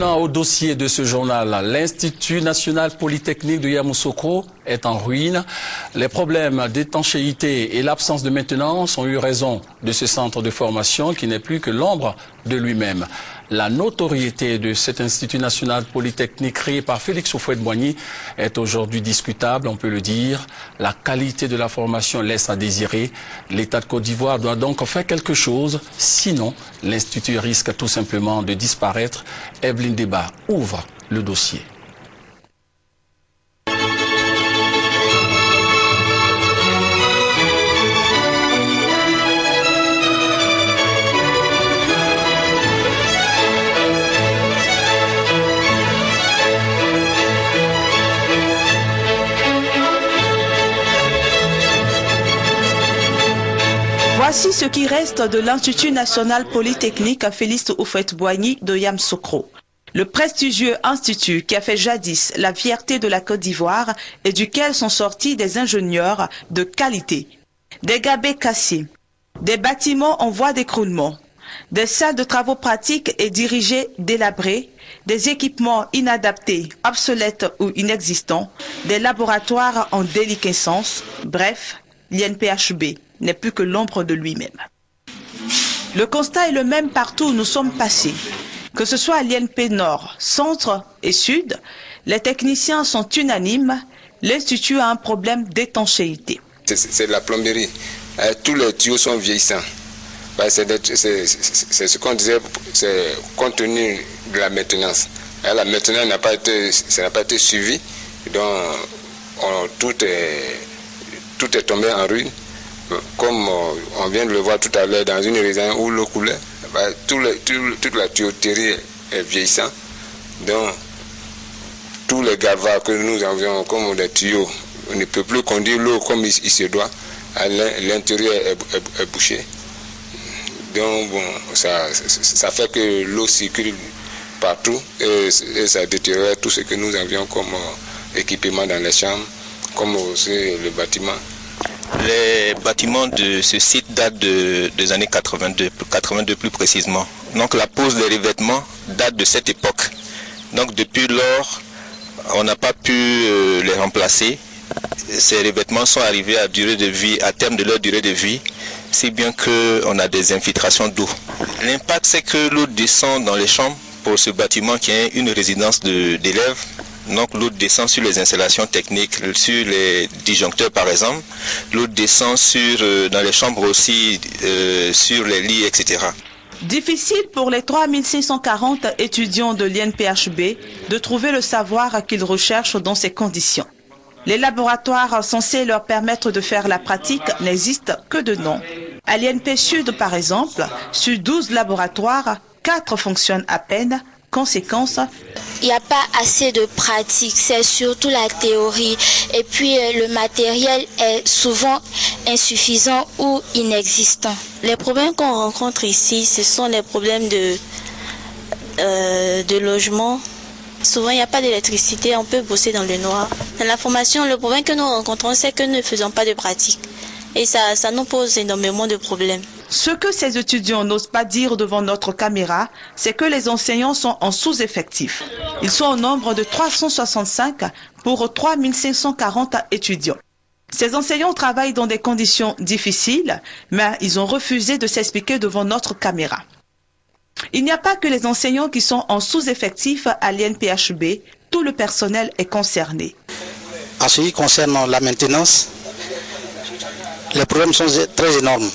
Au dossier de ce journal, l'Institut national polytechnique de Yamoussoukro est en ruine. Les problèmes d'étanchéité et l'absence de maintenance ont eu raison de ce centre de formation qui n'est plus que l'ombre de lui-même. La notoriété de cet Institut national polytechnique créé par Félix Houphouët-Boigny est aujourd'hui discutable, on peut le dire. La qualité de la formation laisse à désirer. L'État de Côte d'Ivoire doit donc faire quelque chose, sinon l'Institut risque tout simplement de disparaître. Evelyne Débat ouvre le dossier. Voici ce qui reste de l'Institut national polytechnique Félix Houphouët-Boigny de Yamoussoukro. Le prestigieux institut qui a fait jadis la fierté de la Côte d'Ivoire et duquel sont sortis des ingénieurs de qualité. Des gabés cassés, des bâtiments en voie d'écroulement, des salles de travaux pratiques et dirigées délabrées, des équipements inadaptés, obsolètes ou inexistants, des laboratoires en déliquescence, bref, l'INPHB n'est plus que l'ombre de lui-même. Le constat est le même partout où nous sommes passés. Que ce soit à l'INP Nord, Centre et Sud, les techniciens sont unanimes, l'Institut a un problème d'étanchéité. C'est la plomberie. Tous les tuyaux sont vieillissants. C'est ce qu'on disait, c'est compte tenu de la maintenance. La maintenance n'a pas été suivie, donc tout est tombé en ruine. Comme on vient de le voir tout à l'heure dans une région où l'eau coulait, toute la tuyauterie est vieillissante. Donc, tous les gavats que nous avions comme des tuyaux, on ne peut plus conduire l'eau comme il se doit. L'intérieur est bouché. Donc, bon, ça fait que l'eau circule partout et ça détériore tout ce que nous avions comme équipement dans les chambres, comme aussi le bâtiment. Les bâtiments de ce site datent des années 82 plus précisément. Donc la pose des revêtements date de cette époque. Donc depuis lors, on n'a pas pu les remplacer. Ces revêtements sont arrivés à terme de leur durée de vie, si bien qu'on a des infiltrations d'eau. L'impact, c'est que l'eau descend dans les chambres pour ce bâtiment qui est une résidence d'élèves. Donc l'eau descend sur les installations techniques, sur les disjoncteurs par exemple. L'eau descend dans les chambres aussi, sur les lits, etc. Difficile pour les 3540 étudiants de l'INPHB de trouver le savoir qu'ils recherchent dans ces conditions. Les laboratoires censés leur permettre de faire la pratique n'existent que de nom. À l'INP Sud par exemple, sur 12 laboratoires, 4 fonctionnent à peine. Conséquence, il n'y a pas assez de pratique, c'est surtout la théorie. Et puis le matériel est souvent insuffisant ou inexistant. Les problèmes qu'on rencontre ici, ce sont les problèmes de logement. Souvent, il n'y a pas d'électricité, on peut bosser dans le noir. Dans la formation, le problème que nous rencontrons, c'est que nous ne faisons pas de pratique. Et ça nous pose énormément de problèmes. Ce que ces étudiants n'osent pas dire devant notre caméra, c'est que les enseignants sont en sous-effectif. Ils sont au nombre de 365 pour 3540 étudiants. Ces enseignants travaillent dans des conditions difficiles, mais ils ont refusé de s'expliquer devant notre caméra. Il n'y a pas que les enseignants qui sont en sous-effectif à l'INPHB, tout le personnel est concerné. En ce qui concerne la maintenance, les problèmes sont très énormes.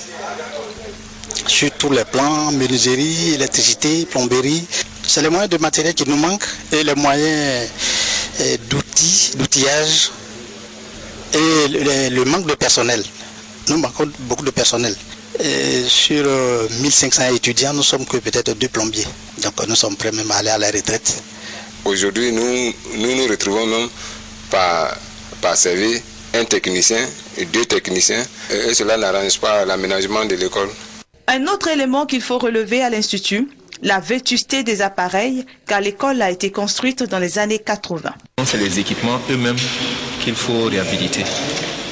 Sur tous les plans, menuiserie, électricité, plomberie. C'est les moyens de matériel qui nous manquent et les moyens d'outillage et le manque de personnel. Nous manquons beaucoup de personnel. Et sur 1500 étudiants, nous sommes que peut-être 2 plombiers. Donc nous sommes prêts même à aller à la retraite. Aujourd'hui, nous retrouvons même par servir un technicien et 2 techniciens. Et cela n'arrange pas l'aménagement de l'école. Un autre élément qu'il faut relever à l'Institut, la vétusté des appareils, car l'école a été construite dans les années 80. C'est les équipements eux-mêmes qu'il faut réhabiliter,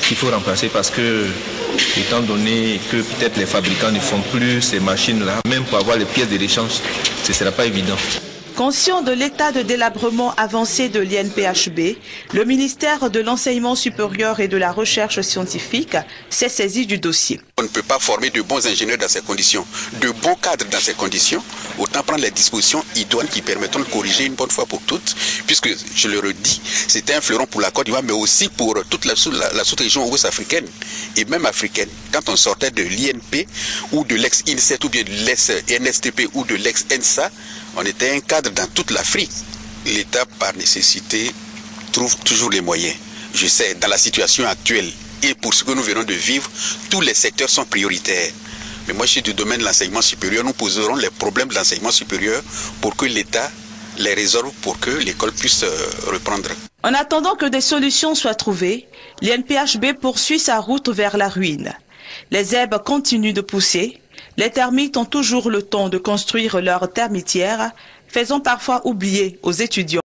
qu'il faut remplacer parce que, étant donné que peut-être les fabricants ne font plus ces machines-là, même pour avoir les pièces de l'échange, ce ne sera pas évident. Conscient de l'état de délabrement avancé de l'INPHB, le ministère de l'Enseignement supérieur et de la Recherche scientifique s'est saisi du dossier. On ne peut pas former de bons ingénieurs dans ces conditions, de bons cadres dans ces conditions. Autant prendre les dispositions idoines qui permettront de corriger une bonne fois pour toutes, puisque, je le redis, c'était un fleuron pour la Côte d'Ivoire, mais aussi pour toute la sous-région ouest-africaine et même africaine. Quand on sortait de l'INP ou de l'ex-INSET ou bien de l'ex-NSTP ou de l'ex-ENSA, on était un cadre dans toute l'Afrique. L'État, par nécessité, trouve toujours les moyens. Je sais, dans la situation actuelle et pour ce que nous venons de vivre, tous les secteurs sont prioritaires. Mais moi, je suis du domaine de l'enseignement supérieur. Nous poserons les problèmes de l'enseignement supérieur pour que l'État les résolve pour que l'école puisse reprendre. En attendant que des solutions soient trouvées, l'INPHB poursuit sa route vers la ruine. Les herbes continuent de pousser. Les termites ont toujours le temps de construire leur termitière, faisant parfois oublier aux étudiants